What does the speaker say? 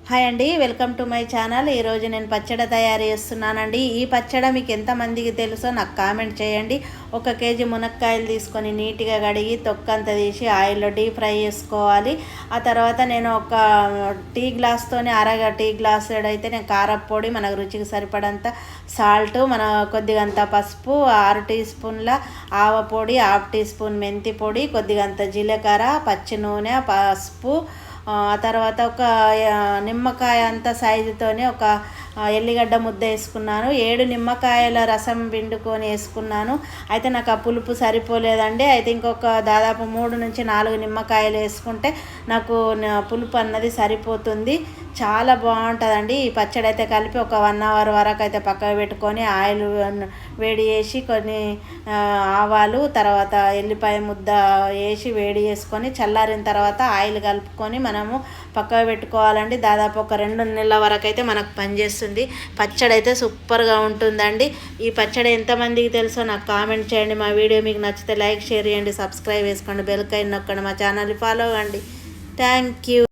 Hi అండి, welcome to my channel. ఈరోజు నేను పచ్చడి తయారు చేస్తున్నానండి. ఈ పచ్చడి మీకు ఎంతమందికి తెలుసో నాకు కామెంట్ చేయండి. 1 కేజీ మునక్కాయలు తీసుకొని నీట్గా కడిగి తొక్కంతా తీసి ఆయిల్లో డీప్ ఫ్రై చేసుకోవాలి. ఆ తర్వాత నేను ఒక టీ గ్లాస్తోనే టీ గ్లాస్ అయితే నేను కారప్పొడి, మనకు రుచికి సరిపడంత సాల్ట్, మన కొద్దిగంత పసుపు, 6 టీ స్పూన్ల ఆవ పొడి, 1/2 టీ స్పూన్ మెంతి పొడి, కొద్దిగంత జీలకర్ర, పచ్చి నూనె, పసుపు, ఆ తర్వాత ఒక నిమ్మకాయ అంత సైజుతోనే ఒక ఎల్లిగడ్డ ముద్ద వేసుకున్నాను. 7 నిమ్మకాయల రసం పిండుకొని వేసుకున్నాను. అయితే నాకు ఆ పులుపు సరిపోలేదండి. అయితే ఇంకొక దాదాపు 3 నుంచి 4 నిమ్మకాయలు వేసుకుంటే నాకు పులుపు అన్నది సరిపోతుంది. చాలా బాగుంటుందండి. ఈ పచ్చడి అయితే కలిపి ఒక 1 అవర్ వరకు అయితే పక్కకు పెట్టుకొని ఆయిల్ వేడి చేసి కొన్ని ఆవాలు, తర్వాత ఎల్లిపాయ ముద్ద వేసి వేడి చేసుకొని చల్లారిన తర్వాత ఆయిల్ కలుపుకొని మనము పక్కకు పెట్టుకోవాలండి. దాదాపు ఒక 2 నెలల వరకు అయితే మనకు పనిచేస్తుంది. పచ్చడి అయితే సూపర్గా ఉంటుందండి. ఈ పచ్చడి ఎంతమందికి తెలుసో నాకు కామెంట్ చేయండి. మా వీడియో మీకు నచ్చితే లైక్, షేర్ చేయండి, సబ్స్క్రైబ్ చేసుకోండి, బెల్ ఐకాన్ నొక్కండి, మా ఛానల్ని ఫాలో అవ్వండి. Thank you.